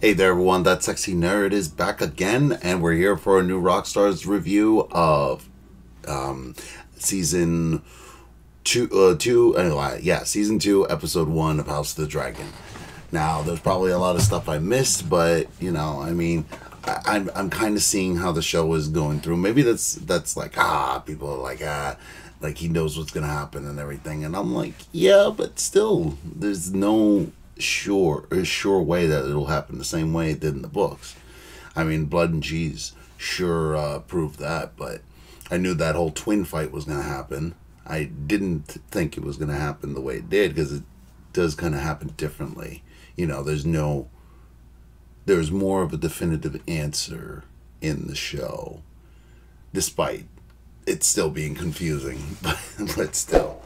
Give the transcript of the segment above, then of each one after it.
Hey there everyone, that sexy nerd is back again, and we're here for a new Rockstars review of season 2, season 2, episode 1 of House of the Dragon. Now, there's probably a lot of stuff I missed, but you know, I mean, I'm kind of seeing how the show is going through. Maybe that's like, people are like he knows what's gonna happen and everything, and I'm like, yeah, but still, there's no sure way that it'll happen the same way it did in the books. I mean, Blood and Cheese sure proved that, but I knew that whole twin fight was gonna happen. I didn't think it was gonna happen the way it did, because it does kind of happen differently. You know, there's more of a definitive answer in the show, despite it still being confusing, but still.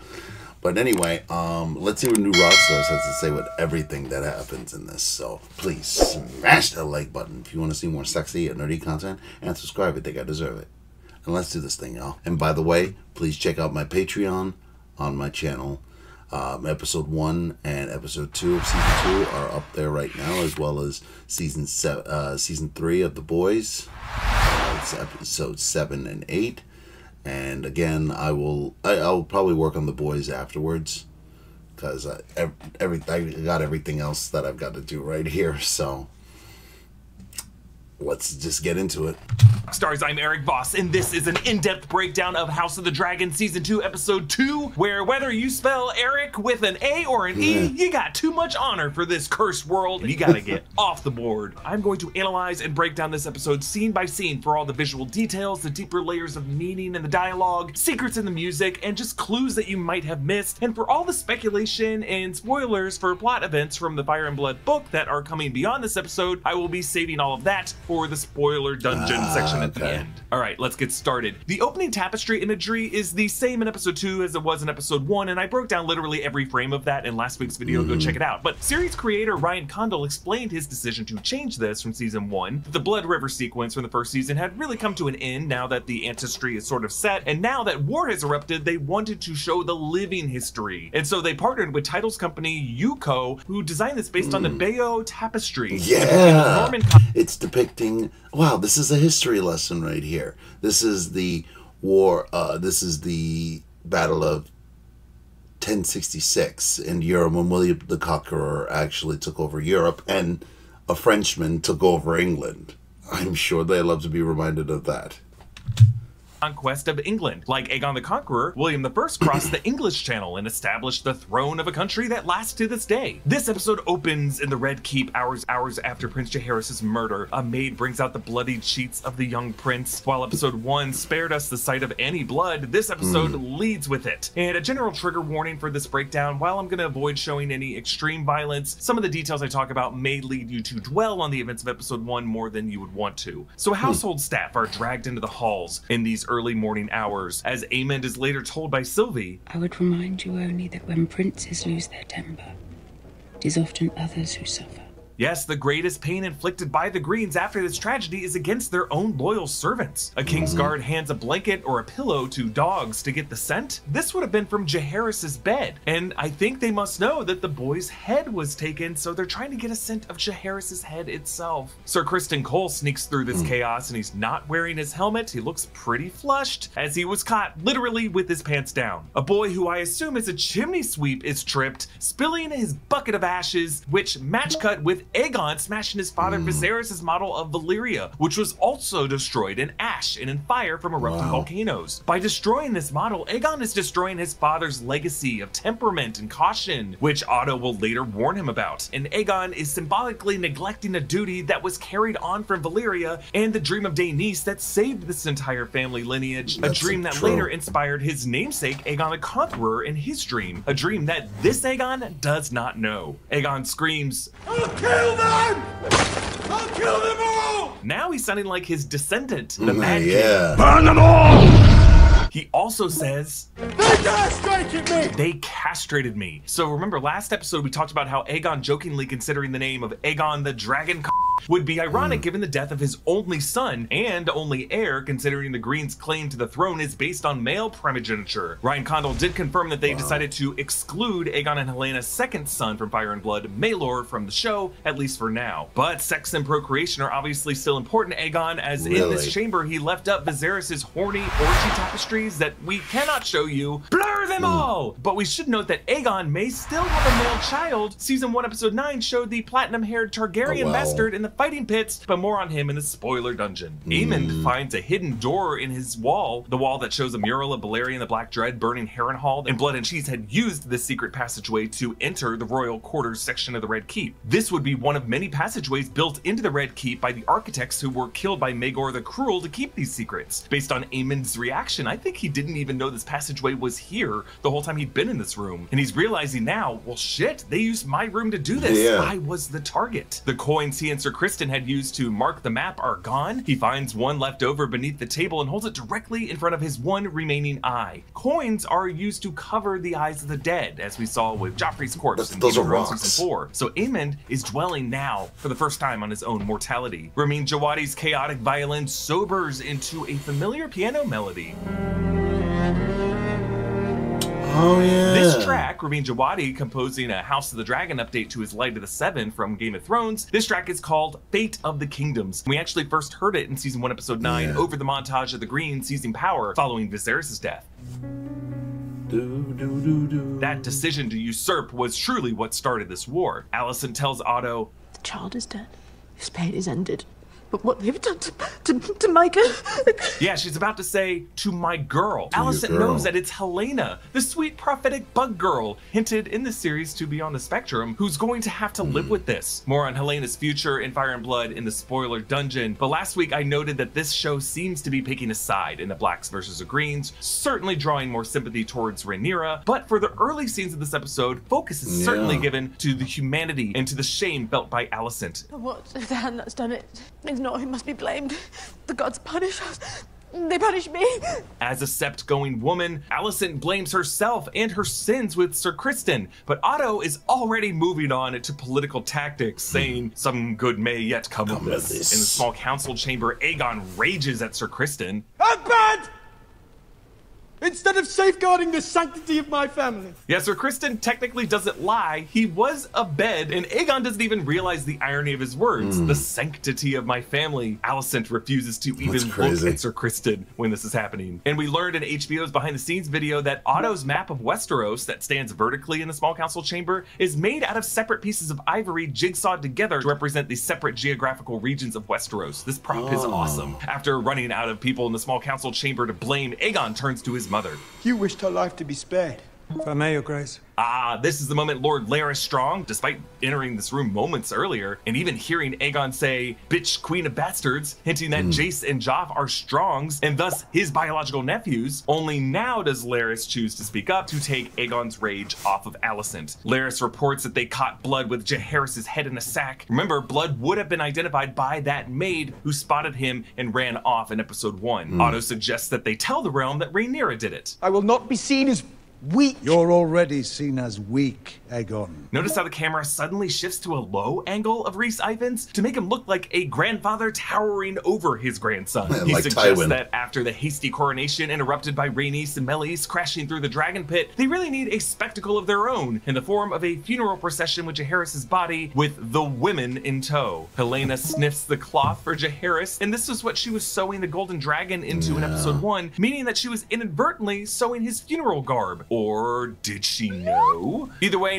But anyway, let's see what new Rockstars has to say with everything that happens in this. So please smash that like button if you want to see more sexy and nerdy content, and subscribe if you think I deserve it. And let's do this thing, y'all. And by the way, please check out my Patreon on my channel. Episode 1 and episode 2 of season 2 are up there right now, as well as season 3 of The Boys. It's episodes 7 and 8. And again, I'll probably work on The Boys afterwards, because I got everything else that I've got to do right here. So let's just get into it. Stars, I'm Eric Voss, and this is an in-depth breakdown of House of the Dragon Season 2, Episode 2, where whether you spell Eric with an A or an E, you got too much honor for this cursed world, and you gotta get off the board. I'm going to analyze and break down this episode scene by scene for all the visual details, the deeper layers of meaning in the dialogue, secrets in the music, and just clues that you might have missed, and for all the speculation and spoilers for plot events from the Fire and Blood book that are coming beyond this episode. I will be saving all of that for the spoiler dungeon section at the end. All right, let's get started. The opening tapestry imagery is the same in episode 2 as it was in episode 1, and I broke down literally every frame of that in last week's video. Go check it out. But series creator Ryan Condal explained his decision to change this from season 1. The Blood River sequence from the first season had really come to an end now that the ancestry is sort of set, and now that war has erupted, they wanted to show the living history. And so they partnered with titles company Yuko, who designed this based on the Bayo tapestry. Yeah, it's depicting, wow, this is a history lesson right here. This is the war, this is the Battle of 1066 in Europe, when William the Conqueror actually took over Europe and a Frenchman took over England. I'm sure they love to be reminded of that. Conquest of England. Like Aegon the Conqueror, William I crossed the English Channel and established the throne of a country that lasts to this day. This episode opens in the Red Keep hours after Prince Jaehaerys' murder. A maid brings out the bloodied sheets of the young prince. While episode 1 spared us the sight of any blood, this episode leads with it. And a general trigger warning for this breakdown: while I'm going to avoid showing any extreme violence, some of the details I talk about may lead you to dwell on the events of episode 1 more than you would want to. So household staff are dragged into the halls in these early morning hours, as Aemond is later told by Sylvie, "I would remind you only that when princes lose their temper, it is often others who suffer." Yes, the greatest pain inflicted by the Greens after this tragedy is against their own loyal servants. A Kingsguard hands a blanket or a pillow to dogs to get the scent. This would have been from Jaehaerys' bed, and I think they must know that the boy's head was taken, so they're trying to get a scent of Jaehaerys' head itself. Sir Criston Cole sneaks through this chaos, and he's not wearing his helmet. He looks pretty flushed, as he was caught literally with his pants down. A boy who I assume is a chimney sweep is tripped, spilling his bucket of ashes, which match cut with Aegon smashing his father Viserys' model of Valyria, which was also destroyed in ash and in fire from erupting volcanoes. By destroying this model, Aegon is destroying his father's legacy of temperament and caution, which Otto will later warn him about. And Aegon is symbolically neglecting a duty that was carried on from Valyria and the dream of Daenerys that saved this entire family lineage, a dream that later inspired his namesake Aegon the Conqueror in his dream, a dream that this Aegon does not know. Aegon screams, "I'll kill them! I'll kill them all!" Now he's sounding like his descendant, the Mad King. Burn them all! He also says, "They castrated me! They castrated me." So remember last episode we talked about how Aegon jokingly considering the name of Aegon the Dragon would be ironic given the death of his only son and only heir, considering the Greens' claim to the throne is based on male primogeniture. Ryan Condal did confirm that they decided to exclude Aegon and Helena's second son from Fire and Blood, Maelor, from the show, at least for now. But sex and procreation are obviously still important to Aegon, as in this chamber he left up Viserys' horny orgy tapestries that we cannot show you. Blur them all! But we should note that Aegon may still have a male child. Season 1 episode 9 showed the platinum-haired Targaryen bastard in the fighting pits, but more on him in the spoiler dungeon. Aemond finds a hidden door in his wall, the wall that shows a mural of Balerion the Black Dread burning Harrenhal, and Blood and Cheese had used this secret passageway to enter the royal quarters section of the Red Keep. This would be one of many passageways built into the Red Keep by the architects who were killed by Maegor the Cruel to keep these secrets. Based on Aemond's reaction, I think he didn't even know this passageway was here the whole time he'd been in this room. And he's realizing now, well shit, they used my room to do this. I was the target. The coins he and Sir Criston had used to mark the map are gone. He finds one left over beneath the table and holds it directly in front of his one remaining eye. Coins are used to cover the eyes of the dead, as we saw with Joffrey's corpse in Game of Thrones Season 4. So Aemond is dwelling now for the first time on his own mortality. Ramin Djawadi's chaotic violin sobers into a familiar piano melody. Oh yeah. This track, Ramin Djawadi composing a House of the Dragon update to his Light of the Seven from Game of Thrones, this track is called Fate of the Kingdoms. We actually first heard it in Season 1 Episode 9 over the montage of the Greens seizing power following Viserys' death. That decision to usurp was truly what started this war. Alicent tells Otto, "The child is dead. His pain is ended. But what they've done to my girl." Yeah, she's about to say, to my girl. Alicent knows that it's Helena, the sweet prophetic bug girl, hinted in the series to be on the spectrum, who's going to have to live with this. More on Helena's future in Fire and Blood in the spoiler dungeon, but last week I noted that this show seems to be picking a side in the Blacks versus the Greens, certainly drawing more sympathy towards Rhaenyra, but for the early scenes of this episode, focus is certainly given to the humanity and to the shame felt by Alicent. What if the hand that's done it is not who must be blamed? The gods punish us. They punish me. As a sept-going woman, Alicent blames herself and her sins with Sir Criston, but Otto is already moving on to political tactics, saying some good may yet come of this. In the small council chamber, Aegon rages at Sir Criston. I'm bad! Instead of safeguarding the sanctity of my family. Yeah, Sir Criston technically doesn't lie. He was a bed, and Aegon doesn't even realize the irony of his words. The sanctity of my family. Alicent refuses to even look at Sir Criston when this is happening. And we learned in HBO's behind the scenes video that Otto's map of Westeros that stands vertically in the small council chamber is made out of separate pieces of ivory jigsawed together to represent the separate geographical regions of Westeros. This prop is awesome. After running out of people in the small council chamber to blame, Aegon turns to his mother. You wished her life to be spared. If I may, Your Grace. Ah, this is the moment Lord Larys Strong, despite entering this room moments earlier, and even hearing Aegon say, bitch queen of bastards, hinting that Jace and Joff are Strongs, and thus his biological nephews, only now does Larys choose to speak up to take Aegon's rage off of Alicent. Larys reports that they caught Blood with Jaehaerys' head in a sack. Remember, Blood would have been identified by that maid who spotted him and ran off in episode 1. Otto suggests that they tell the realm that Rhaenyra did it. I will not be seen as weak. You're already seen as weak, Aegon. Notice how the camera suddenly shifts to a low angle of Rhys Ifans to make him look like a grandfather towering over his grandson. He suggests that after the hasty coronation interrupted by Rhaenys and Meleys crashing through the dragon pit, they really need a spectacle of their own in the form of a funeral procession with Jaehaerys' body with the women in tow. Helena sniffs the cloth for Jaehaerys, and this is what she was sewing the golden dragon into in episode 1, meaning that she was inadvertently sewing his funeral garb. Or did she know? Either way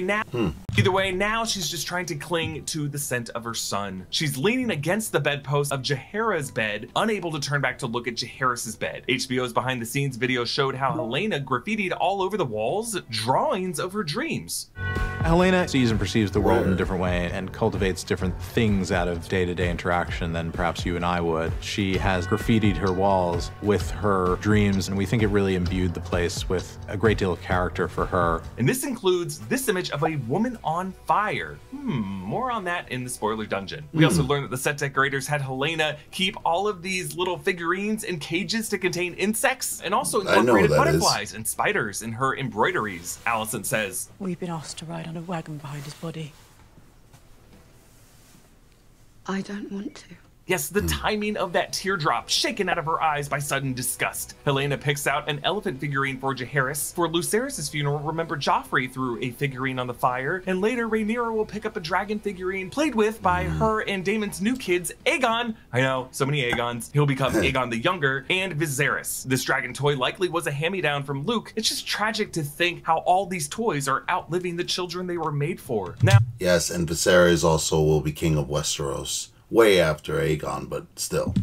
now she's just trying to cling to the scent of her son. She's leaning against the bedpost of Jaehaerys' bed, unable to turn back to look at Jaehaerys' bed. HBO's behind the scenes video showed how Helena graffitied all over the walls drawings of her dreams. Helena sees and perceives the world in a different way and cultivates different things out of day-to-day interaction than perhaps you and I would. She has graffitied her walls with her dreams, and we think it really imbued the place with a great deal of character for her. And this includes this image of a woman on fire. More on that in the spoiler dungeon. We also learned that the set decorators had Helena keep all of these little figurines in cages to contain insects, and also incorporated butterflies and spiders in her embroideries. Alicent says, "We've been asked to ride on a wagon behind his body." I don't want to. Yes, the timing of that teardrop shaken out of her eyes by sudden disgust. Helena picks out an elephant figurine for Jaehaerys. For Lucerys' funeral, remember Joffrey threw a figurine on the fire, and later Rhaenyra will pick up a dragon figurine played with by her and Daemon's new kids, Aegon. I know, so many Aegons. He'll become Aegon the Younger, and Viserys. This dragon toy likely was a hand-me-down from Luke. It's just tragic to think how all these toys are outliving the children they were made for. Now, Yes, and Viserys also will be king of Westeros. Way after Aegon, but still.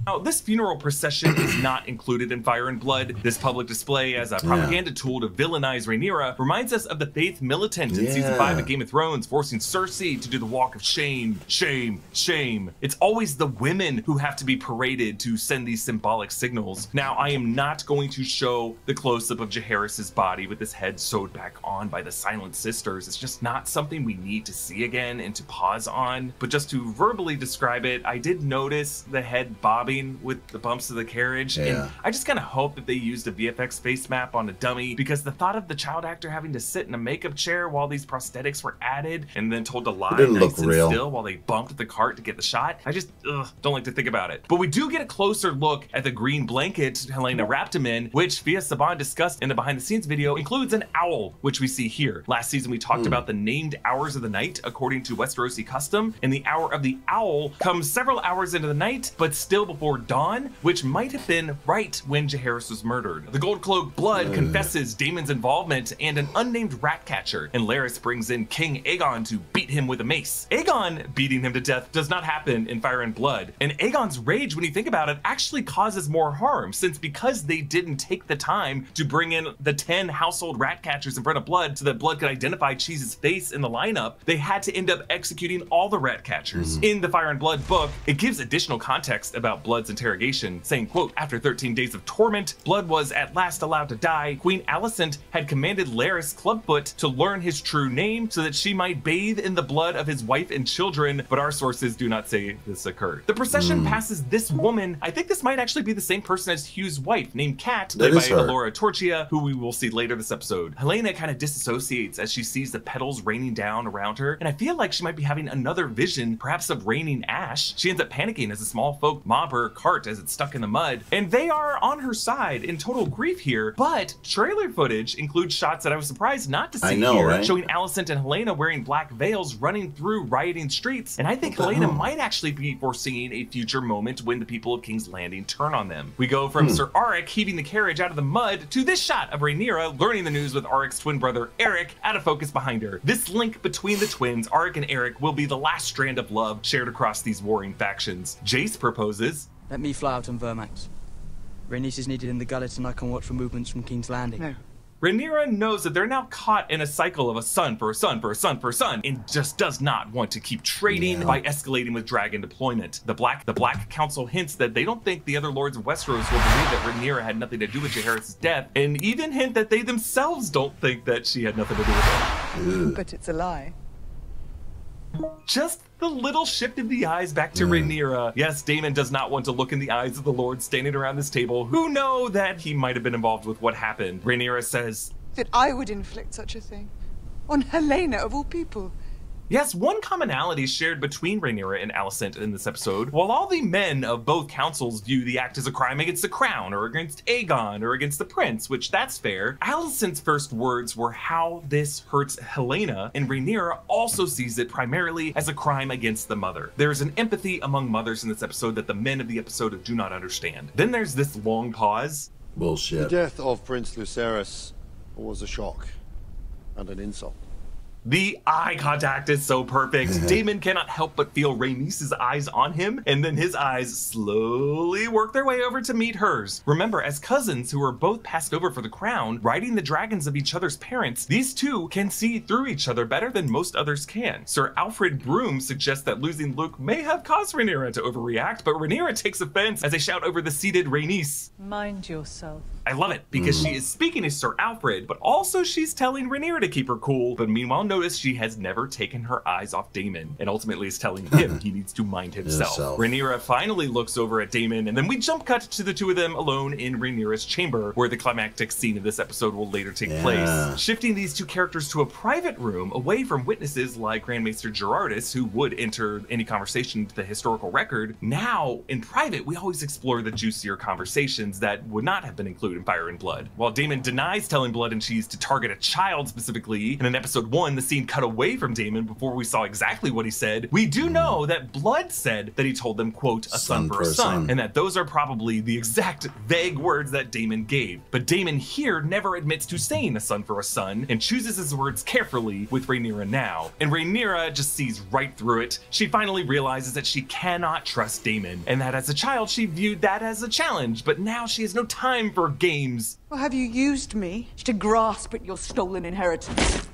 Now, this funeral procession is not included in Fire and Blood. This public display as a propaganda tool to villainize Rhaenyra reminds us of the Faith militant in season 5 of Game of Thrones, forcing Cersei to do the walk of shame, shame, shame. It's always the women who have to be paraded to send these symbolic signals. Now, I am not going to show the close-up of Jaehaerys' body with his head sewed back on by the Silent Sisters. It's just not something we need to see again and to pause on. But just to verbally describe it, I did notice the head bobbing with the bumps of the carriage, and I just kind of hope that they used a VFX face map on a dummy, because the thought of the child actor having to sit in a makeup chair while these prosthetics were added and then told to lie nice and still while they bumped the cart to get the shot, I just don't like to think about it. But we do get a closer look at the green blanket Helena wrapped him in, which Fia Saban discussed in the behind the scenes video includes an owl, which we see here. Last season we talked about the named hours of the night according to Westerosi custom, and the hour of the owl comes several hours into the night, but still before dawn, which might have been right when Jaehaerys was murdered. The Gold Cloak Blood confesses Daemon's involvement and an unnamed rat catcher, and Larys brings in King Aegon to beat him with a mace. Aegon beating him to death does not happen in Fire and Blood, and Aegon's rage, when you think about it, actually causes more harm, since because they didn't take the time to bring in the 10 household rat catchers in front of Blood so that Blood could identify Cheese's face in the lineup, they had to end up executing all the rat catchers. In the Fire and Blood book, it gives additional context about Blood's interrogation, saying, quote, after 13 days of torment, Blood was at last allowed to die. Queen Alicent had commanded Larys Clubfoot to learn his true name so that she might bathe in the blood of his wife and children, but our sources do not say this occurred. The procession passes this woman. I think this might actually be the same person as Hugh's wife, named Kat, played by Alora Torchia, who we will see later this episode. Helena kind of disassociates as she sees the petals raining down around her, and I feel like she might be having another vision, perhaps of raining ash. She ends up panicking as the small folk mob her cart as it's stuck in the mud, and they are on her side in total grief here, but trailer footage includes shots that I was surprised not to see here, showing Alicent and Helena wearing black veils running through rioting streets, and I think Helena might actually be foreseeing a future moment when the people of King's Landing turn on them. We go from Sir Arik heaving the carriage out of the mud to this shot of Rhaenyra learning the news with Arik's twin brother Eric out of focus behind her. This link between the twins, Arik and Eric, will be the last strand of love shared across these warring factions. Jace proposes, let me fly out on Vermax. Rhaenys is needed in the gullet and I can watch for movements from King's Landing. No. Rhaenyra knows that they're now caught in a cycle of a son for a son for a son for a son, and just does not want to keep trading by escalating with dragon deployment. The Black Council hints that they don't think the other lords of Westeros will believe that Rhaenyra had nothing to do with Jaehaerys' death, and even hint that they themselves don't think that she had nothing to do with it. But it's a lie. Just the little shift of the eyes back to Rhaenyra. Yes, Daemon does not want to look in the eyes of the lords standing around this table who know that he might have been involved with what happened. Rhaenyra says, that I would inflict such a thing on Helena of all people. Yes, one commonality shared between Rhaenyra and Alicent in this episode. While all the men of both councils view the act as a crime against the crown, or against Aegon, or against the prince, which that's fair, Alicent's first words were how this hurts Helena, and Rhaenyra also sees it primarily as a crime against the mother. There's an empathy among mothers in this episode that the men of the episode do not understand. Then there's this long pause. Bullshit. The death of Prince Lucerys was a shock and an insult. The eye contact is so perfect. Daemon cannot help but feel Rhaenys' eyes on him, and then his eyes slowly work their way over to meet hers. Remember, as cousins who are both passed over for the crown, riding the dragons of each other's parents, these two can see through each other better than most others can. Sir Alfred Broom suggests that losing Luke may have caused Rhaenyra to overreact, but Rhaenyra takes offense as they shout over the seated Rhaenys. Mind yourself. I love it because she is speaking to Sir Alfred, but also she's telling Rhaenyra to keep her cool. But meanwhile, notice she has never taken her eyes off Daemon and ultimately is telling him he needs to mind himself. Rhaenyra finally looks over at Daemon, and then we jump cut to the two of them alone in Rhaenyra's chamber, where the climactic scene of this episode will later take place. Shifting these two characters to a private room away from witnesses like Grand Maester Gerardus, who would enter any conversation to the historical record. Now, in private, we always explore the juicier conversations that would not have been included in Fire and Blood. While Daemon denies telling Blood and Cheese to target a child specifically, and in episode 1, the scene cut away from Daemon before we saw exactly what he said, we do know that Blood said that he told them, quote, a son for a son, and that those are probably the exact vague words that Daemon gave. But Daemon here never admits to saying a son for a son, and chooses his words carefully with Rhaenyra now. And Rhaenyra just sees right through it. She finally realizes that she cannot trust Daemon, and that as a child she viewed that as a challenge, but now she has no time for games. Or have you used me to grasp at your stolen inheritance?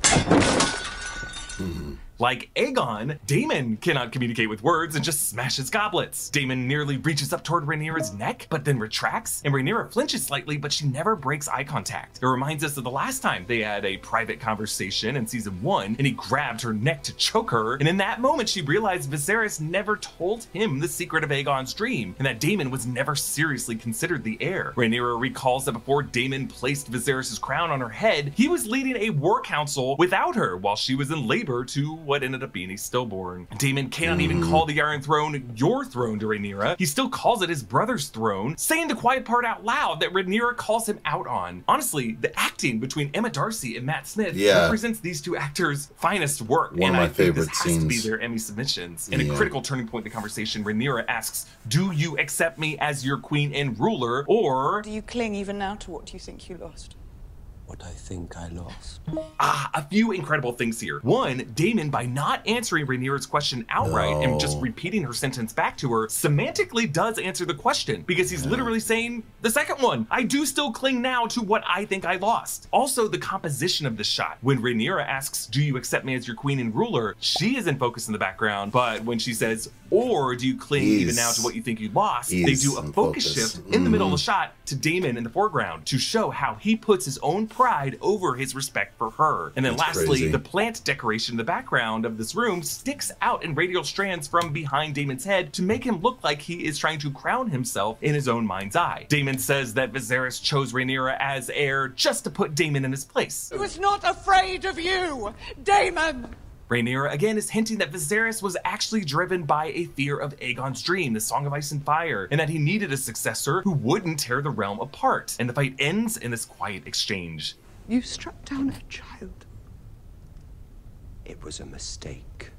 Like Aegon, Daemon cannot communicate with words and just smashes goblets. Daemon nearly reaches up toward Rhaenyra's neck, but then retracts, and Rhaenyra flinches slightly, but she never breaks eye contact. It reminds us of the last time they had a private conversation in season 1, and he grabbed her neck to choke her, and in that moment she realized Viserys never told him the secret of Aegon's dream, and that Daemon was never seriously considered the heir. Rhaenyra recalls that before Daemon placed Viserys' crown on her head, he was leading a war council without her while she was in labor to what ended up being a stillborn. Daemon cannot even call the Iron Throne your throne to Rhaenyra. He still calls it his brother's throne, saying the quiet part out loud that Rhaenyra calls him out on. Honestly, the acting between Emma Darcy and Matt Smith represents these two actors' finest work, One of my favorite this has to be their Emmy submissions. In a critical turning point in the conversation, Rhaenyra asks, do you accept me as your queen and ruler, or do you cling even now to what you think you lost? What I think I lost. A few incredible things here. One, Daemon, by not answering Rhaenyra's question outright and just repeating her sentence back to her, semantically does answer the question, because he's literally saying the second one. I do still cling now to what I think I lost. Also, the composition of the shot. When Rhaenyra asks, do you accept me as your queen and ruler, she is in focus in the background, but when she says, or do you cling even now to what you think you lost, they do a focus shift in the middle of the shot to Daemon in the foreground to show how he puts his own pride over his respect for her. And then lastly, the plant decoration in the background of this room sticks out in radial strands from behind Daemon's head to make him look like he is trying to crown himself in his own mind's eye. Daemon says that Viserys chose Rhaenyra as heir just to put Daemon in his place. He was not afraid of you, Daemon! Rhaenyra again is hinting that Viserys was actually driven by a fear of Aegon's dream, the Song of Ice and Fire, and that he needed a successor who wouldn't tear the realm apart. And the fight ends in this quiet exchange. You struck down a child. It was a mistake.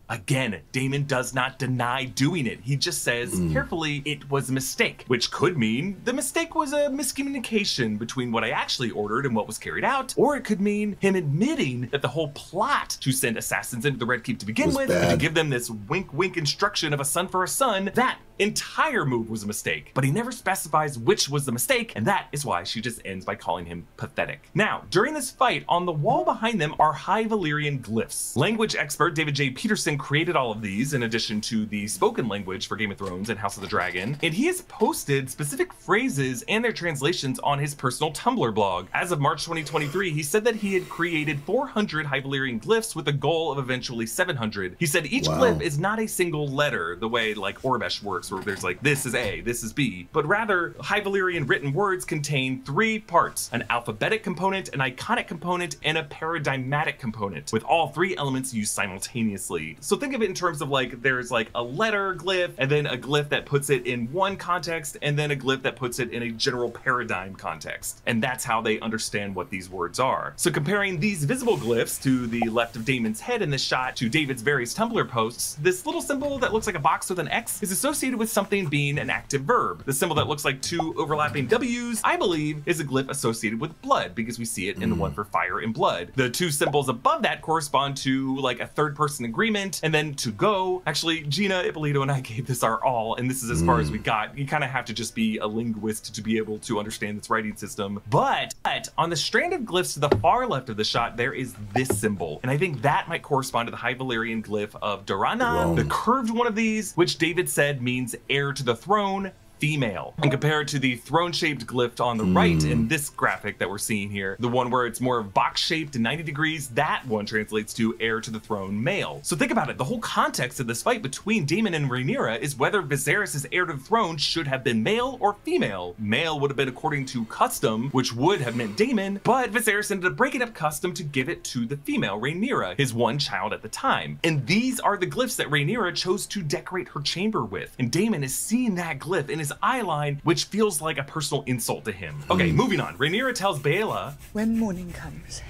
Again, Daemon does not deny doing it. He just says, carefully, it was a mistake, which could mean the mistake was a miscommunication between what I actually ordered and what was carried out, or it could mean him admitting that the whole plot to send assassins into the Red Keep to begin with, and to give them this wink-wink instruction of a son for a son, that entire move was a mistake. But he never specifies which was the mistake, and that is why she just ends by calling him pathetic. Now, during this fight, on the wall behind them are High Valyrian glyphs. Language expert David J. Peterson created all of these in addition to the spoken language for Game of Thrones and House of the Dragon, and he has posted specific phrases and their translations on his personal Tumblr blog. As of March 2023, he said that he had created 400 High Valyrian glyphs with a goal of eventually 700. He said each glyph is not a single letter, the way like Orbesh works, where there's like, this is A, this is B, but rather High Valyrian written words contain 3 parts: an alphabetic component, an iconic component, and a paradigmatic component, with all 3 elements used simultaneously. So think of it in terms of like, there's like a letter glyph, and then a glyph that puts it in one context, and then a glyph that puts it in a general paradigm context. And that's how they understand what these words are. So comparing these visible glyphs to the left of Daemon's head in this shot to David's various Tumblr posts, this little symbol that looks like a box with an X is associated with something being an active verb. The symbol that looks like 2 overlapping W's, I believe, is a glyph associated with blood, because we see it in the one for fire and blood. The 2 symbols above that correspond to like a third-person agreement, and then to go. Actually, Gina Ippolito and I gave this our all, and this is as far as we got. You kind of have to just be a linguist to be able to understand this writing system. But on the strand of glyphs to the far left of the shot, there is this symbol, and I think that might correspond to the High Valyrian glyph of Dorana, the curved one of these, which David said means heir to the throne, female. And compared to the throne-shaped glyph on the right in this graphic that we're seeing here, the one where it's more box-shaped and 90 degrees, that one translates to heir to the throne male. So think about it, the whole context of this fight between Daemon and Rhaenyra is whether Viserys' heir to the throne should have been male or female. Male would have been according to custom, which would have meant Daemon, but Viserys ended up breaking up custom to give it to the female, Rhaenyra, his one child at the time. And these are the glyphs that Rhaenyra chose to decorate her chamber with. And Daemon is seeing that glyph in his eye line, which feels like a personal insult to him. Okay, moving on. Rhaenyra tells Baela, when morning comes,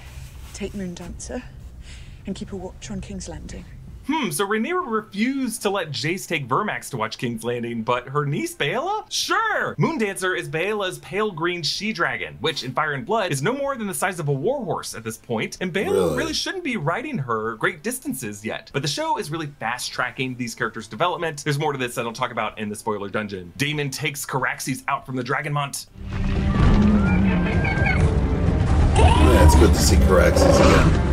take Moondancer and keep a watch on King's Landing. So Rhaenyra refused to let Jace take Vermax to watch King's Landing, but her niece Baela? Sure! Moondancer is Baela's pale green she-dragon, which in Fire and Blood is no more than the size of a warhorse at this point, and Baela really shouldn't be riding her great distances yet. But the show is really fast-tracking these characters' development. There's more to this that I'll talk about in the spoiler dungeon. Daemon takes Caraxes out from the Dragonmont. Yeah, it's good to see Caraxes again.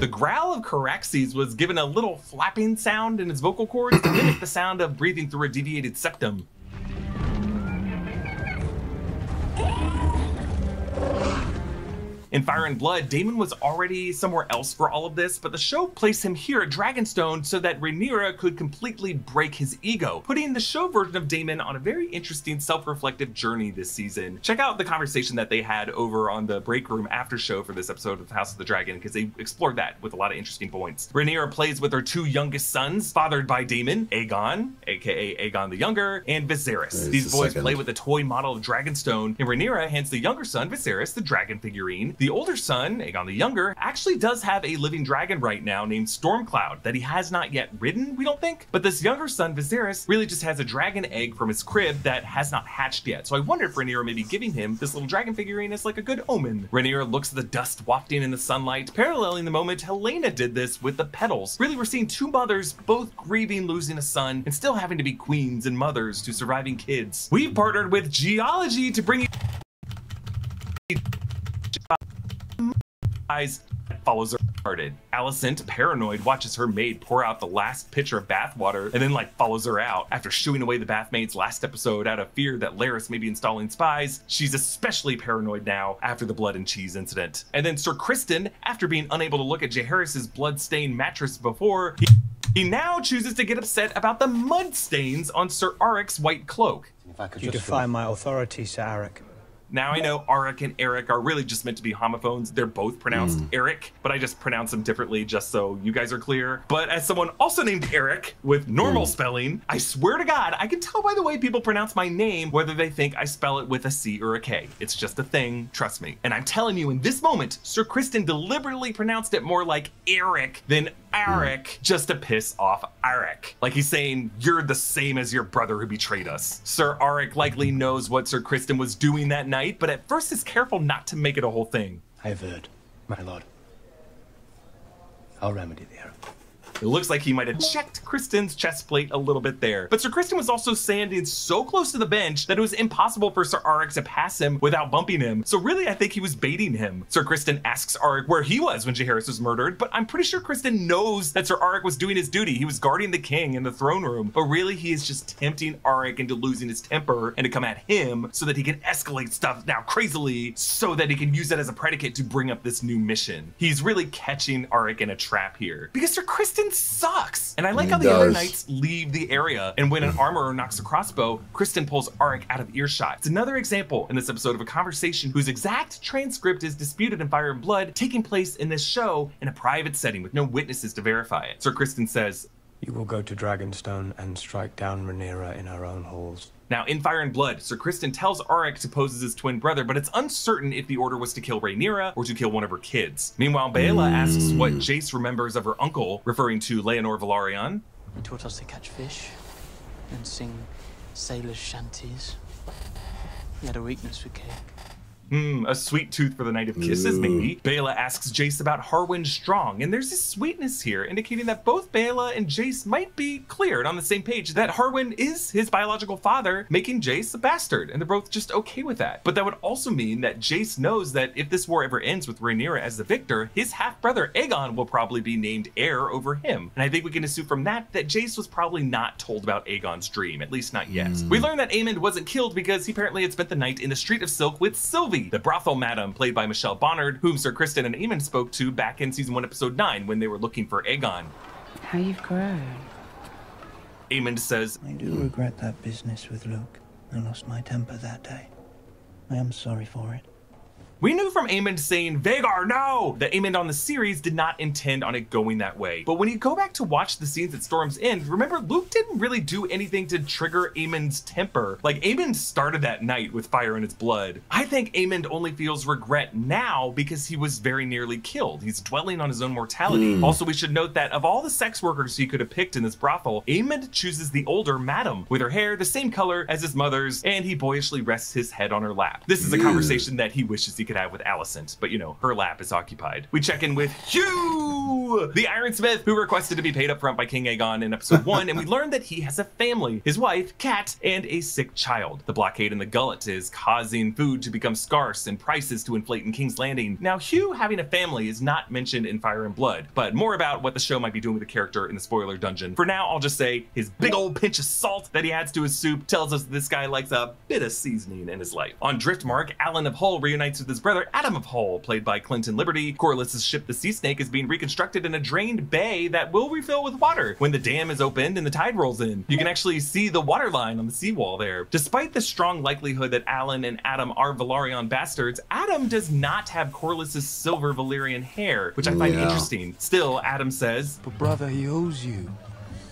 The growl of Caraxes was given a little flapping sound in his vocal cords to mimic the sound of breathing through a deviated septum. In Fire and Blood, Daemon was already somewhere else for all of this, but the show placed him here at Dragonstone so that Rhaenyra could completely break his ego, putting the show version of Daemon on a very interesting self-reflective journey this season. Check out the conversation that they had over on the break room after show for this episode of House of the Dragon, because they explored that with a lot of interesting points. Rhaenyra plays with her two youngest sons, fathered by Daemon, Aegon, aka Aegon the Younger, and Viserys. These boys play with the toy model of Dragonstone, and Rhaenyra hands the younger son, Viserys, the dragon figurine. The older son, Aegon the Younger, actually does have a living dragon right now named Stormcloud that he has not yet ridden, we don't think. But this younger son, Viserys, really just has a dragon egg from his crib that has not hatched yet. So I wonder if Rhaenyra may be giving him this little dragon figurine as like a good omen. Rhaenyra looks at the dust wafting in the sunlight, paralleling the moment Helena did this with the petals. Really, we're seeing two mothers both grieving losing a son and still having to be queens and mothers to surviving kids. We've partnered with Geology to bring you that follows her started. Alicent, paranoid, watches her maid pour out the last pitcher of bathwater and then follows her out. After shooing away the bathmaids last episode out of fear that Larys may be installing spies, she's especially paranoid now after the blood and cheese incident. And then Sir Criston, after being unable to look at Jaehaerys' blood-stained mattress before, he now chooses to get upset about the mud stains on Sir Arik's white cloak. You defy my authority, Sir Arik. Now I know Arik and Eric are really just meant to be homophones. They're both pronounced Eric, but I just pronounce them differently just so you guys are clear. But as someone also named Eric with normal spelling, I swear to God, I can tell by the way people pronounce my name whether they think I spell it with a C or a K. It's just a thing, trust me. And I'm telling you, in this moment, Sir Criston deliberately pronounced it more like Eric than Arik just to piss off Arik. Like he's saying, you're the same as your brother who betrayed us. Sir Arik likely knows what Sir Criston was doing that night, but at first is careful not to make it a whole thing. I have heard, my lord. I'll remedy the error. It looks like he might have checked Criston's chest plate a little bit there. But Sir Criston was also standing so close to the bench that it was impossible for Sir Arik to pass him without bumping him. So really, I think he was baiting him. Sir Criston asks Arik where he was when Jaehaerys was murdered, but I'm pretty sure Criston knows that Sir Arik was doing his duty. He was guarding the king in the throne room, but really he is just tempting Arik into losing his temper and to come at him so that he can escalate stuff now crazily so that he can use that as a predicate to bring up this new mission. He's really catching Arik in a trap here because Sir Criston sucks. And I like how the other knights leave the area, and when an armorer knocks a crossbow, Criston pulls Arik out of earshot. It's another example in this episode of a conversation whose exact transcript is disputed in Fire and Blood, taking place in this show in a private setting with no witnesses to verify it. Sir Criston says, "You will go to Dragonstone and strike down Rhaenyra in her own halls." Now, in Fire and Blood, Sir Criston tells Arik to pose as his twin brother, but it's uncertain if the order was to kill Rhaenyra or to kill one of her kids. Meanwhile, Baela asks what Jace remembers of her uncle, referring to Leonor Velaryon. He taught us to catch fish and sing sailors' shanties. He had a weakness for cake. A sweet tooth for the Night of Kisses, maybe. Bela asks Jace about Harwin Strong, and there's this sweetness here, indicating that both Bela and Jace might be clear and on the same page that Harwin is his biological father, making Jace a bastard, and they're both just okay with that. But that would also mean that Jace knows that if this war ever ends with Rhaenyra as the victor, his half-brother Aegon will probably be named heir over him. And I think we can assume from that Jace was probably not told about Aegon's dream, at least not yet. We learned that Aemond wasn't killed because he apparently had spent the night in the Street of Silk with Sylvie, the brothel madam played by Michelle Bonnard, whom Sir Criston and Aemond spoke to back in season 1 episode 9 when they were looking for Aegon. How you've grown. Aemond says, I do regret that business with Luke. I lost my temper that day. I am sorry for it. We knew from Aemond saying, Vhagar, no! That Aemond on the series did not intend on it going that way. But when you go back to watch the scenes at Storm's End, remember Luke didn't really do anything to trigger Aemond's temper. Like, Aemond started that night with fire in his blood. I think Aemond only feels regret now because he was very nearly killed. He's dwelling on his own mortality. Also, we should note that of all the sex workers he could have picked in this brothel, Aemond chooses the older madam, with her hair the same color as his mother's, and he boyishly rests his head on her lap. This is a conversation that he wishes he could have with Alicent, but you know, her lap is occupied. We check in with Hugh, the Ironsmith, who requested to be paid up front by King Aegon in episode 1, and we learn that he has a family, his wife, Kat, and a sick child. The blockade in the gullet is causing food to become scarce and prices to inflate in King's Landing. Now, Hugh having a family is not mentioned in Fire and Blood, but more about what the show might be doing with the character in the spoiler dungeon. For now, I'll just say his big old pinch of salt that he adds to his soup tells us this guy likes a bit of seasoning in his life. On Driftmark, Alan of Hull reunites with his brother Adam of Hull, played by Clinton Liberty. Corlys's ship, the Sea Snake, is being reconstructed in a drained bay that will refill with water when the dam is opened and the tide rolls in. You can actually see the water line on the seawall there. Despite the strong likelihood that Alan and Adam are Velaryon bastards, Adam does not have Corlys's silver Valyrian hair, which I find interesting. Still, Adam says, "But brother, he owes you.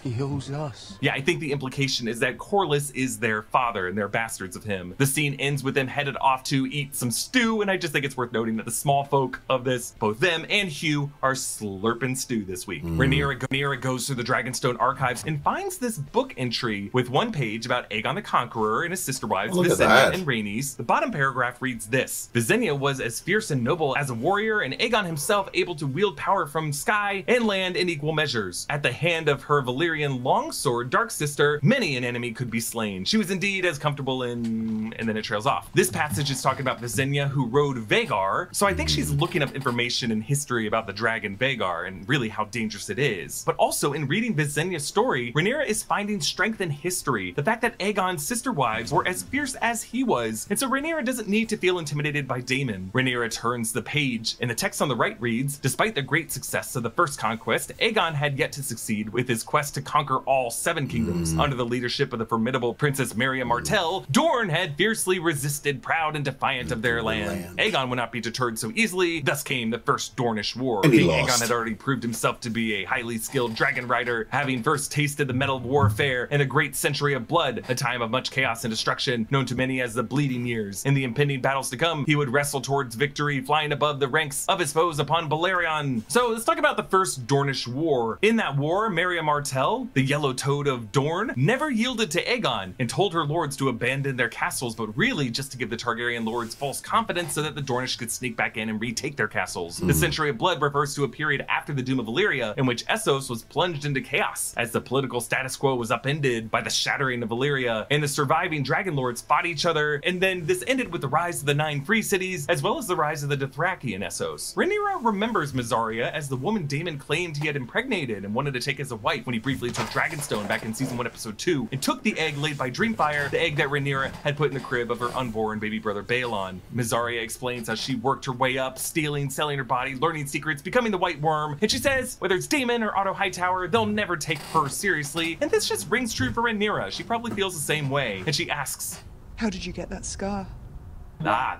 He owes us." Yeah, I think the implication is that Corlys is their father and they're bastards of him. The scene ends with them headed off to eat some stew, and I just think it's worth noting that the small folk of this, both them and Hugh, are slurping stew this week. Rhaenyra goes through the Dragonstone archives and finds this book entry with one page about Aegon the Conqueror and his sister wives, Visenya and Rhaenys. The bottom paragraph reads this: Visenya was as fierce and noble as a warrior, and Aegon himself able to wield power from sky and land in equal measures. At the hand of her Valyrian longsword, Dark Sister, many an enemy could be slain. She was indeed as comfortable in... and then it trails off. This passage is talking about Visenya, who rode Vhagar, so I think she's looking up information and history about the dragon Vhagar and really how dangerous it is. But also, in reading Visenya's story, Rhaenyra is finding strength in history. The fact that Aegon's sister wives were as fierce as he was, and so Rhaenyra doesn't need to feel intimidated by Daemon. Rhaenyra turns the page, and the text on the right reads, despite the great success of the first conquest, Aegon had yet to succeed with his quest to conquer all 7 kingdoms. Under the leadership of the formidable Princess Miriam Martell, Dorne had fiercely resisted, proud and defiant of their land. Aegon would not be deterred so easily, thus came the First Dornish War. King Aegon had already proved himself to be a highly skilled dragon rider, having first tasted the metal of warfare in a great century of blood, a time of much chaos and destruction, known to many as the Bleeding Years. In the impending battles to come, he would wrestle towards victory, flying above the ranks of his foes upon Balerion. So let's talk about the First Dornish War. In that war, Miriam Martell, the Yellow Toad of Dorne, never yielded to Aegon and told her lords to abandon their castles, but really just to give the Targaryen lords false confidence so that the Dornish could sneak back in and retake their castles. The Century of Blood refers to a period after the Doom of Valyria in which Essos was plunged into chaos as the political status quo was upended by the shattering of Valyria, and the surviving dragon lords fought each other, and then this ended with the rise of the 9 free cities as well as the rise of the Dothraki in Essos. Rhaenyra remembers Mysaria as the woman Daemon claimed he had impregnated and wanted to take as a wife when he briefly took Dragonstone back in season 1 episode 2 and took the egg laid by Dreamfire, the egg that Rhaenyra had put in the crib of her unborn baby brother Baelon. Mysaria explains how she worked her way up, stealing, selling her body, learning secrets, becoming the White Worm, and she says whether it's Daemon or Otto Hightower, they'll never take her seriously, and this just rings true for Rhaenyra. She probably feels the same way, and she asks, how did you get that scar?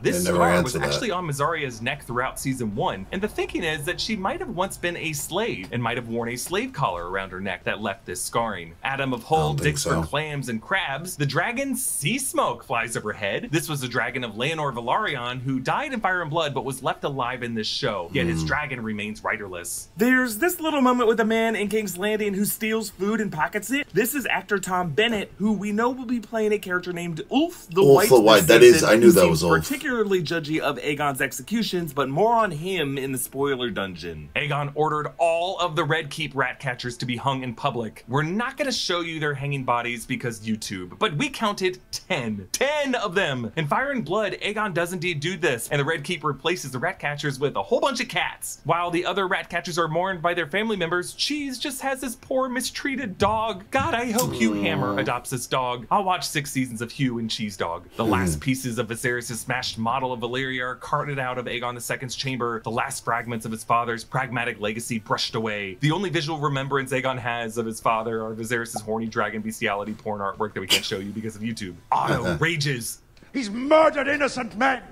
This scar was actually on Myzaria's neck throughout season 1, and the thinking is that she might have once been a slave and might have worn a slave collar around her neck that left this scarring. Adam of Hull digs for clams and crabs. The dragon Sea Smoke flies overhead. This was the dragon of Laenor Velaryon, who died in Fire and Blood but was left alive in this show, yet his dragon remains riderless. There's this little moment with a man in King's Landing who steals food and pockets it. This is actor Tom Bennett, who we know will be playing a character named Ulf the White. That is, I knew that was Ulf. particularly judgy of Aegon's executions, but more on him in the spoiler dungeon. Aegon ordered all of the Red Keep rat catchers to be hung in public. We're not going to show you their hanging bodies because YouTube, but we counted 10. 10 of them! In Fire and Blood, Aegon does indeed do this, and the Red Keep replaces the rat catchers with a whole bunch of cats. While the other rat catchers are mourned by their family members, Cheese just has this poor mistreated dog. God, I hope Hugh Hammer adopts this dog. I'll watch 6 seasons of Hugh and Cheese Dog. The last pieces of Viserys' smashed model of Valyria are carted out of Aegon II's chamber, the last fragments of his father's pragmatic legacy brushed away. The only visual remembrance Aegon has of his father are Viserys' horny dragon bestiality porn artwork that we can't show you because of YouTube. Otto rages. He's murdered innocent men!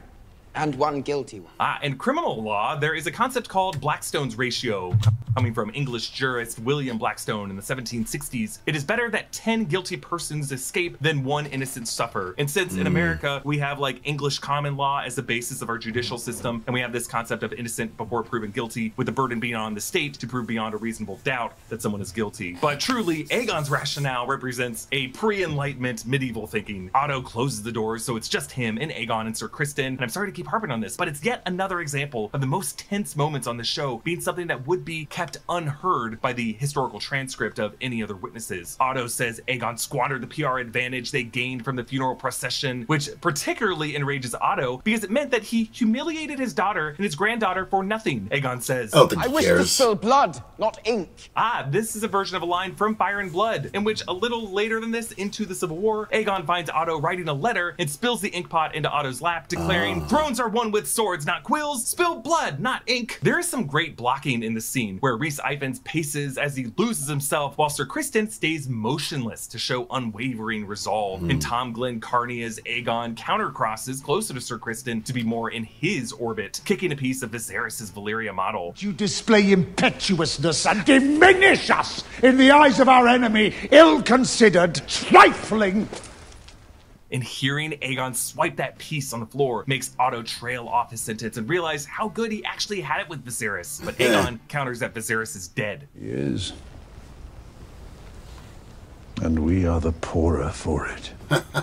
And one guilty one. In criminal law, there is a concept called Blackstone's ratio, coming from English jurist William Blackstone in the 1760s. It is better that 10 guilty persons escape than 1 innocent suffer. And since in America, we have like English common law as the basis of our judicial system, and we have this concept of innocent before proven guilty, with the burden being on the state to prove beyond a reasonable doubt that someone is guilty. But truly, Aegon's rationale represents a pre-Enlightenment medieval thinking. Otto closes the doors, so it's just him and Aegon and Sir Criston, and I'm sorry to keep harping on this, but it's yet another example of the most tense moments on the show being something that would be kept unheard by the historical transcript of any other witnesses. Otto says Aegon squandered the PR advantage they gained from the funeral procession, which particularly enrages Otto because it meant that he humiliated his daughter and his granddaughter for nothing. Aegon says, I wish to spill blood, not ink. This is a version of a line from Fire and Blood, in which a little later than this, into the Civil War, Aegon finds Otto writing a letter and spills the ink pot into Otto's lap, declaring, "Thrones are won with swords, not quills. Spill blood, not ink." There is some great blocking in the scene where Rhys Ifans paces as he loses himself while Sir Criston stays motionless to show unwavering resolve. And Tom Glencarny as Aegon countercrosses closer to Sir Criston to be more in his orbit, kicking a piece of Viserys' Valyria model. You display impetuousness and diminish us in the eyes of our enemy, ill-considered, trifling. And hearing Aegon swipe that piece on the floor makes Otto trail off his sentence and realize how good he actually had it with Viserys. But Aegon counters that Viserys is dead. He is. And we are the poorer for it.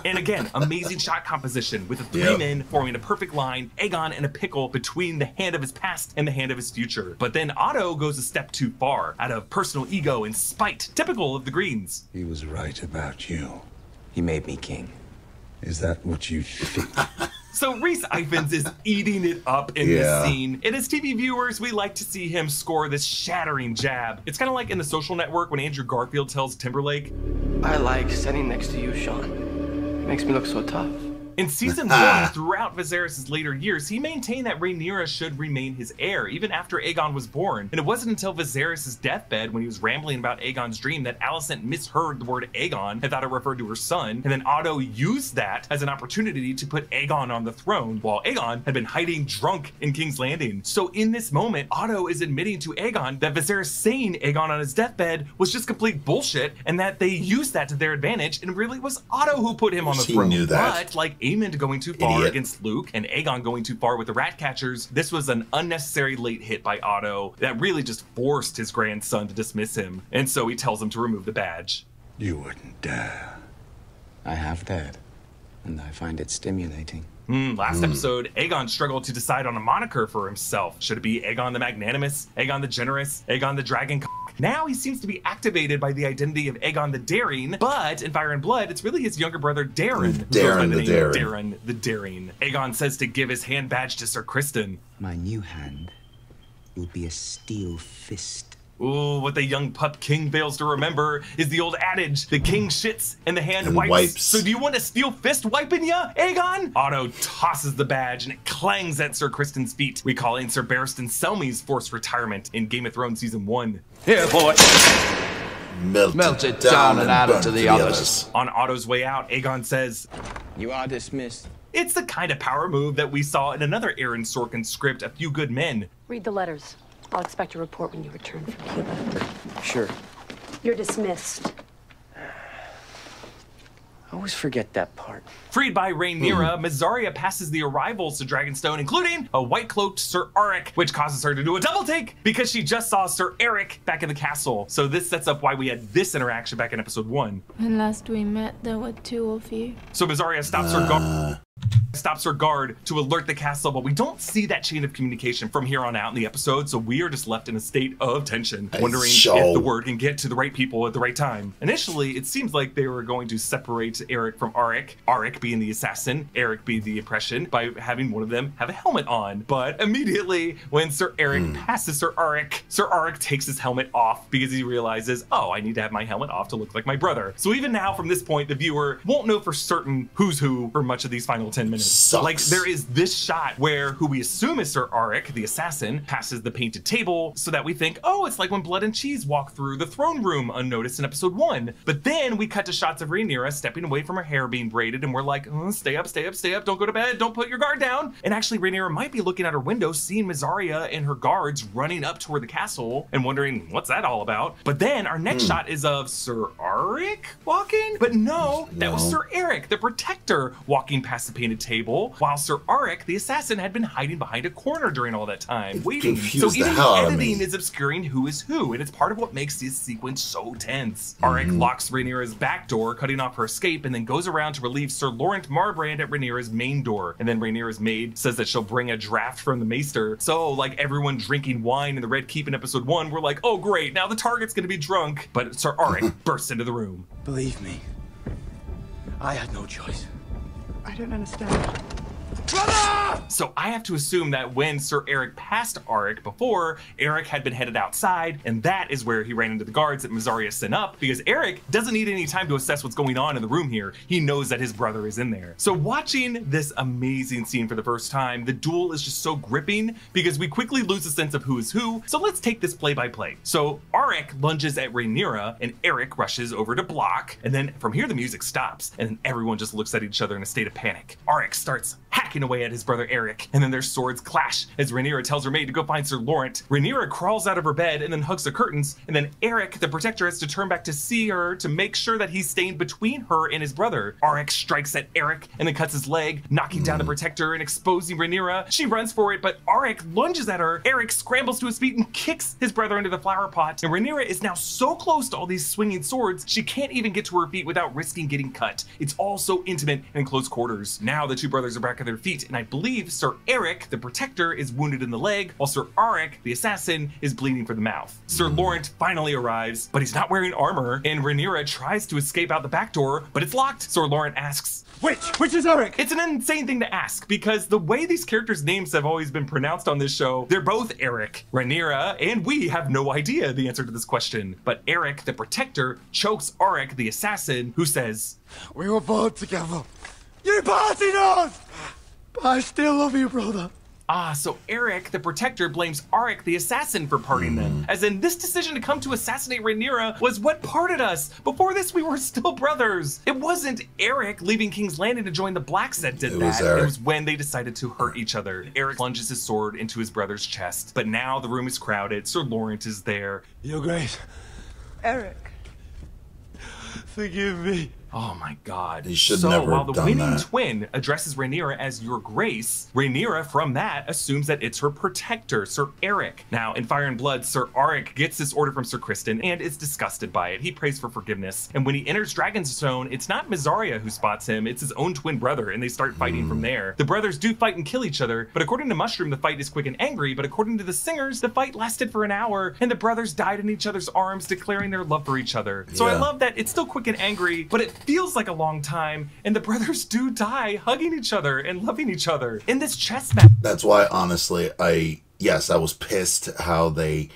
And again, amazing shot composition with the 3 men forming a perfect line, Aegon in a pickle between the hand of his past and the hand of his future. But then Otto goes a step too far, out of personal ego and spite, typical of the Greens. He was right about you. He made me king. Is that what you think? So Rhys Ifans is eating it up in this scene. And as TV viewers, we like to see him score this shattering jab. It's kind of like in The Social Network when Andrew Garfield tells Timberlake, "I like sitting next to you, Sean. It makes me look so tough." In season 1, throughout Viserys' later years, he maintained that Rhaenyra should remain his heir, even after Aegon was born. And it wasn't until Viserys' deathbed, when he was rambling about Aegon's dream, that Alicent misheard the word Aegon and thought it referred to her son. And then Otto used that as an opportunity to put Aegon on the throne, while Aegon had been hiding drunk in King's Landing. So in this moment, Otto is admitting to Aegon that Viserys saying Aegon on his deathbed was just complete bullshit, and that they used that to their advantage, and really was Otto who put him on the throne. Knew that. But like Aemond going too far against Luke and Aegon going too far with the rat catchers, this was an unnecessary late hit by Otto that really just forced his grandson to dismiss him, and so he tells him to remove the badge. You wouldn't dare. I have dared, and I find it stimulating. Last episode, Aegon struggled to decide on a moniker for himself. Should it be Aegon the Magnanimous, Aegon the Generous, Aegon the Dragon? Now he seems to be activated by the identity of Aegon the Daring, but in Fire and Blood, it's really his younger brother Daron who goes by the name Daron the Daring. Aegon says to give his hand badge to Sir Criston. My new hand will be a steel fist. Ooh, what the young pup king fails to remember is the old adage, the king shits and the hand wipes. So do you want a steel fist wiping ya, Aegon? Otto tosses the badge and it clangs at Sir Criston's feet, recalling Sir Barristan Selmy's forced retirement in Game of Thrones Season 1. Here, boy. Melt it down and add it to the others. On Otto's way out, Aegon says, "You are dismissed." It's the kind of power move that we saw in another Aaron Sorkin script, A Few Good Men. Read the letters. I'll expect a report when you return from Cuba. Sure. You're dismissed. I always forget that part. Freed by Rhaenyra, Mysaria passes the arrivals to Dragonstone, including a white-cloaked Sir Auric, which causes her to do a double take because she just saw Sir Eric back in the castle. So this sets up why we had this interaction back in episode 1. When last we met, there were 2 of you. So Mysaria stops her guard stops her guard to alert the castle, but we don't see that chain of communication from here on out in the episode, so we are just left in a state of tension, wondering if the word can get to the right people at the right time. Initially, it seems like they were going to separate Eric from Arik, Arik being the assassin, Eric being the impression, by having one of them have a helmet on. But immediately, when Sir Eric passes Sir Arik takes his helmet off because he realizes, oh, I need to have my helmet off to look like my brother. So even now, from this point, the viewer won't know for certain who's who for much of these final 10 minutes. Sucks. Like, there is this shot where who we assume is Sir Arik, the assassin, passes the painted table so that we think, oh, it's like when Blood and Cheese walk through the throne room unnoticed in episode 1. But then we cut to shots of Rhaenyra stepping away from her hair being braided, and we're like, oh, stay up, stay up, stay up, don't go to bed, don't put your guard down. And actually, Rhaenyra might be looking out her window, seeing Mysaria and her guards running up toward the castle and wondering, what's that all about? But then our next shot is of Sir Arik walking, but no, that was Sir Eric, the protector, walking past the painted table, while Sir Arik, the assassin, had been hiding behind a corner during all that time, waiting. So even the editing is obscuring who is who, and it's part of what makes this sequence so tense. Arik locks Rhaenyra's back door, cutting off her escape, and then goes around to relieve Sir Laurent Marbrand at Rhaenyra's main door. And then Rhaenyra's maid says that she'll bring a draft from the maester. So, like everyone drinking wine in the Red Keep in episode 1, we're like, oh great, now the target's gonna be drunk. But Sir Arik bursts into the room. Believe me, I had no choice. I don't understand. So I have to assume that when Sir Eric passed Arik before, Eric had been headed outside, and that is where he ran into the guards that Mysaria sent up, because Eric doesn't need any time to assess what's going on in the room here. He knows that his brother is in there. So watching this amazing scene for the first time, the duel is just so gripping because we quickly lose a sense of who is who. So let's take this play by play. So Arik lunges at Rhaenyra, and Eric rushes over to block, and then from here the music stops, and everyone just looks at each other in a state of panic. Arik starts hacking away at his brother Eric, and then their swords clash as Rhaenyra tells her maid to go find Sir Laurent. Rhaenyra crawls out of her bed and then hugs the curtains, and then Eric, the protector, has to turn back to see her to make sure that he's staying between her and his brother. Arik strikes at Eric and then cuts his leg, knocking down the protector and exposing Rhaenyra. She runs for it, but Arik lunges at her. Eric scrambles to his feet and kicks his brother into the flower pot, and Rhaenyra is now so close to all these swinging swords, she can't even get to her feet without risking getting cut. It's all so intimate and in close quarters. Now the two brothers are back at their feet, and I believe Sir Eric, the protector, is wounded in the leg, while Sir Arik, the assassin, is bleeding from the mouth. Sir Laurent finally arrives, but he's not wearing armor, and Rhaenyra tries to escape out the back door, but it's locked. Sir Laurent asks, Which is Eric? It's an insane thing to ask, because the way these characters' names have always been pronounced on this show, they're both Eric. Rhaenyra and we have no idea the answer to this question, but Eric, the protector, chokes Arik, the assassin, who says, We were born together. You parted us! But I still love you, brother. Ah, so Eric, the protector, blames Arik, the assassin, for parting them. As in, this decision to come to assassinate Rhaenyra was what parted us. Before this, we were still brothers. It wasn't Eric leaving King's Landing to join the Blacks that did that. It was when they decided to hurt each other. Eric plunges his sword into his brother's chest, but now the room is crowded. Sir Laurent is there. Your Grace. Eric. Forgive me. Oh my God. He should so never while the have done winning that. twin addresses Rhaenyra as Your Grace, Rhaenyra from that assumes that it's her protector, Sir Eric. Now, in Fire and Blood, Sir Arik gets this order from Sir Criston and is disgusted by it. He prays for forgiveness. And when he enters Dragonstone, it's not Mysaria who spots him, it's his own twin brother, and they start fighting from there. The brothers do fight and kill each other, but according to Mushroom, the fight is quick and angry, but according to the singers, the fight lasted for an hour, and the brothers died in each other's arms, declaring their love for each other. So I love that it's still quick and angry, but it feels like a long time, and the brothers do die hugging each other and loving each other in this chess match. That's why, honestly, I was pissed how they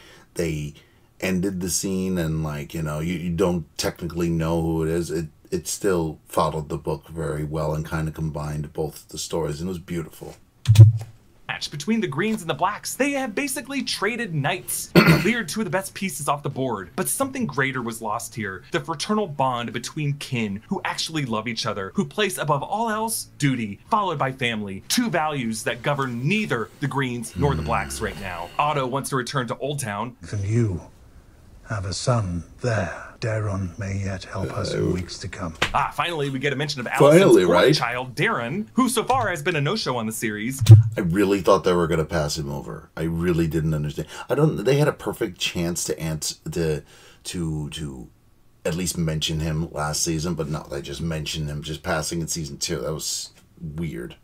ended the scene, and like, you know, you don't technically know who it is. It still followed the book very well and kind of combined both the stories, and it was beautiful. Between the Greens and the Blacks, they have basically traded knights, cleared two of the best pieces off the board. But something greater was lost here, the fraternal bond between kin who actually love each other, who place above all else duty, followed by family, two values that govern neither the Greens nor the Blacks right now. Otto wants to return to Old Town. And you have a son there. Daron may yet help us in weeks to come. Ah, finally, we get a mention of Alicent's fourth child, Darren, who so far has been a no-show on the series. I really thought they were going to pass him over. I really didn't understand. They had a perfect chance to at least mention him last season, but no, they just mentioned him just passing in season 2. That was weird.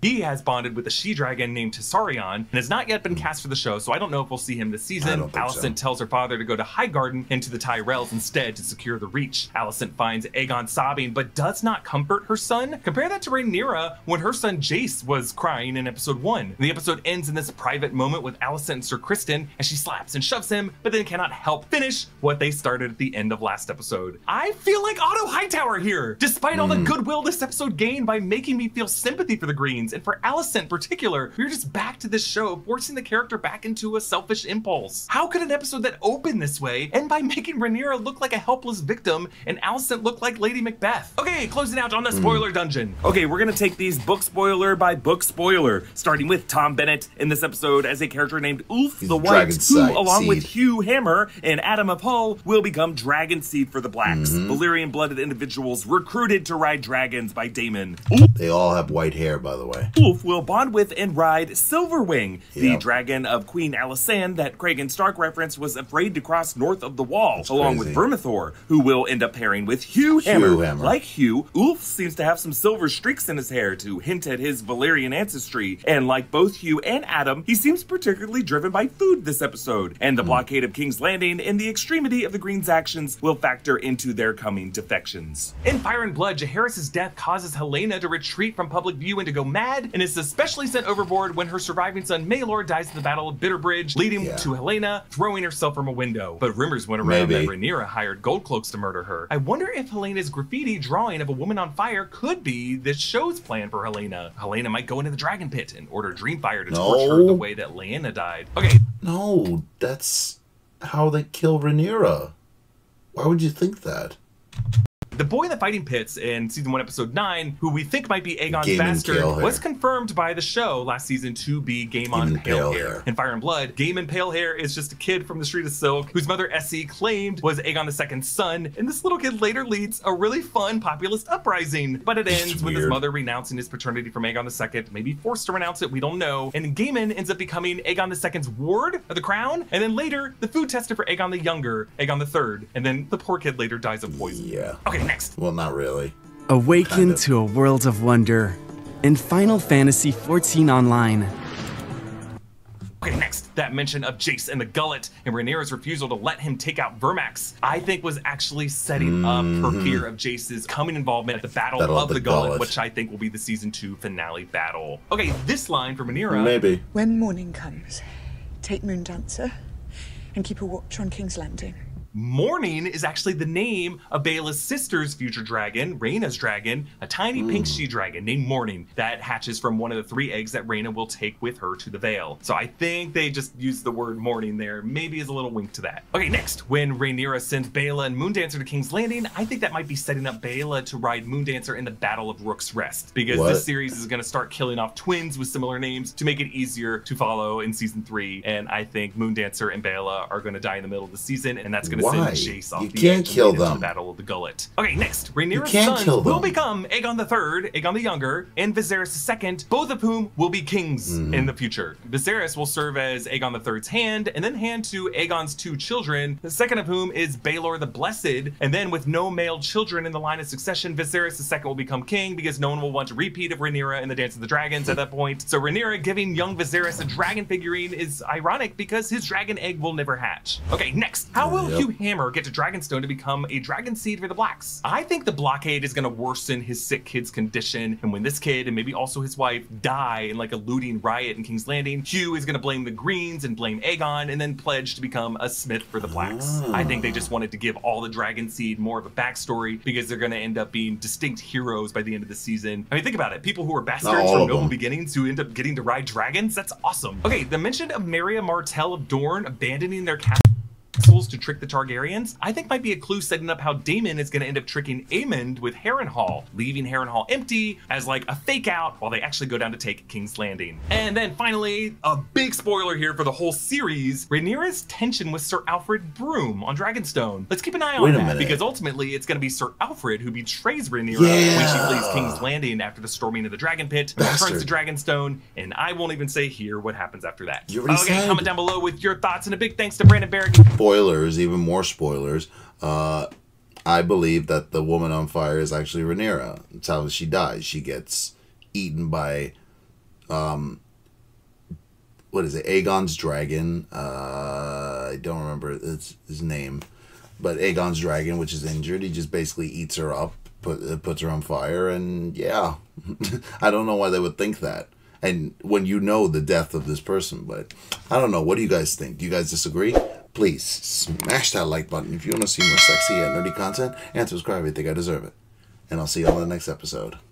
He has bonded with a she-dragon named Tessarion and has not yet been cast for the show, so I don't know if we'll see him this season. Alicent tells her father to go to Highgarden and to the Tyrells instead to secure the Reach. Alicent finds Aegon sobbing, but does not comfort her son. Compare that to Rhaenyra when her son Jace was crying in episode 1. The episode ends in this private moment with Alicent and Sir Criston as she slaps and shoves him, but then cannot help finish what they started at the end of last episode. I feel like Otto Hightower here, despite all the goodwill this episode gained by making me feel sympathy for the Greens. And for Alicent in particular, we're just back to this show, forcing the character back into a selfish impulse. How could an episode that opened this way end by making Rhaenyra look like a helpless victim and Alicent look like Lady Macbeth? Okay, closing out on the spoiler dungeon. Okay, we're gonna take these book spoiler by book spoiler, starting with Tom Bennett in this episode as a character named Ulf the White, who, along with Hugh Hammer and Adam of Hull, will become Dragon Seed for the Blacks, Valyrian-blooded individuals recruited to ride dragons by Daemon. They all have white hair, by the way. Ulf will bond with and ride Silverwing, the dragon of Queen Alysanne that Craig Stark referenced was afraid to cross north of the Wall, along with Vermithor, who will end up pairing with Hugh Hammer. Like Hugh, Ulf seems to have some silver streaks in his hair to hint at his Valyrian ancestry, and like both Hugh and Adam, he seems particularly driven by food this episode, and the blockade of King's Landing and the extremity of the Greens' actions will factor into their coming defections. In Fire and Blood, Jaehaerys' death causes Helaena to retreat from public view and to go mad, and is especially sent overboard when her surviving son Maelor dies at the Battle of Bitterbridge, leading to Helaena throwing herself from a window. But rumors went around that Rhaenyra hired Goldcloaks to murder her. I wonder if Helena's graffiti drawing of a woman on fire could be this show's plan for Helaena. Helaena might go into the dragon pit and order Dreamfire to torture her the way that Lyanna died. Okay. No, that's how they kill Rhaenyra. Why would you think that? The boy in the fighting pits in season 1 episode 9, who we think might be Aegon's bastard, was confirmed by the show last season to be Gaemon Palehair. In Fire and Blood, Gaemon Palehair is just a kid from the Street of Silk whose mother Essie claimed was Aegon II's son, and this little kid later leads a really fun populist uprising, but it ends with his mother renouncing his paternity from Aegon II, maybe forced to renounce it, we don't know, and Gaemon ends up becoming Aegon II's ward of the crown, and then later the food tester for Aegon the Younger, Aegon III, and then the poor kid later dies of poison. Okay, next. Well, not really. Awaken to a world of wonder in Final Fantasy XIV Online. Okay, next, that mention of Jace and the Gullet and Rhaenyra's refusal to let him take out Vermax, I think was actually setting up her fear of Jace's coming involvement at the Battle of the Gullet, which I think will be the season 2 finale battle. Okay, this line from Rhaenyra. Maybe. When morning comes, take Moondancer and keep a watch on King's Landing. Morning is actually the name of Baela's sister's future dragon, Rhaena's dragon, a tiny pink she-dragon named Morning that hatches from one of the 3 eggs that Rhaena will take with her to the Vale. So I think they just used the word morning there, maybe as a little wink to that. Okay, next, when Rhaenyra sends Baela and Moondancer to King's Landing, I think that might be setting up Baela to ride Moondancer in the Battle of Rook's Rest, because this series is going to start killing off twins with similar names to make it easier to follow in season 3, and I think Moondancer and Baela are going to die in the middle of the season, and that's going to send Jace off the edge into the Battle of the Gullet. Okay, next, Rhaenyra's sons will become Aegon III, Aegon the Younger, and Viserys II, both of whom will be kings in the future. Viserys will serve as Aegon III's hand, and then hand to Aegon's 2 children, the second of whom is Baelor the Blessed, and then with no male children in the line of succession, Viserys II will become king because no one will want to repeat of Rhaenyra in the Dance of the Dragons at that point. So Rhaenyra giving young Viserys a dragon figurine is ironic because his dragon egg will never hatch. Okay, next, how will Hugh Hammer get to Dragonstone to become a dragon seed for the Blacks? I think the blockade is going to worsen his sick kid's condition, and when this kid and maybe also his wife die in like a looting riot in King's Landing, Hugh is going to blame the Greens and blame Aegon and then pledge to become a smith for the Blacks. I think they just wanted to give all the dragon seed more of a backstory because they're going to end up being distinct heroes by the end of the season. I mean, think about it. People who are bastards from noble beginnings who end up getting to ride dragons, that's awesome. Okay, the mention of Maria Martell of Dorne abandoning their castle to trick the Targaryens, I think might be a clue setting up how Daemon is going to end up tricking Aemond with Harrenhal, leaving Harrenhal empty as like a fake out while they actually go down to take King's Landing. And then finally, a big spoiler here for the whole series, Rhaenyra's tension with Sir Alfred Broom on Dragonstone. Let's keep an eye on that because ultimately it's going to be Sir Alfred who betrays Rhaenyra when she flees King's Landing after the storming of the Dragon Pit, returns to Dragonstone, and I won't even say here what happens after that. Okay, comment down below with your thoughts, and a big thanks to Brandon Barrick. Spoilers, even more spoilers. I believe that the woman on fire is actually Rhaenyra. It's how she dies. She gets eaten by, what is it, Aegon's dragon. I don't remember his name. But Aegon's dragon, which is injured, he just basically eats her up, puts her on fire, and yeah. I don't know why they would think that. And when you know the death of this person, but I don't know. What do you guys think? Do you guys disagree? Please smash that like button if you want to see more sexy and nerdy content, and subscribe if you think I deserve it. And I'll see you on the next episode.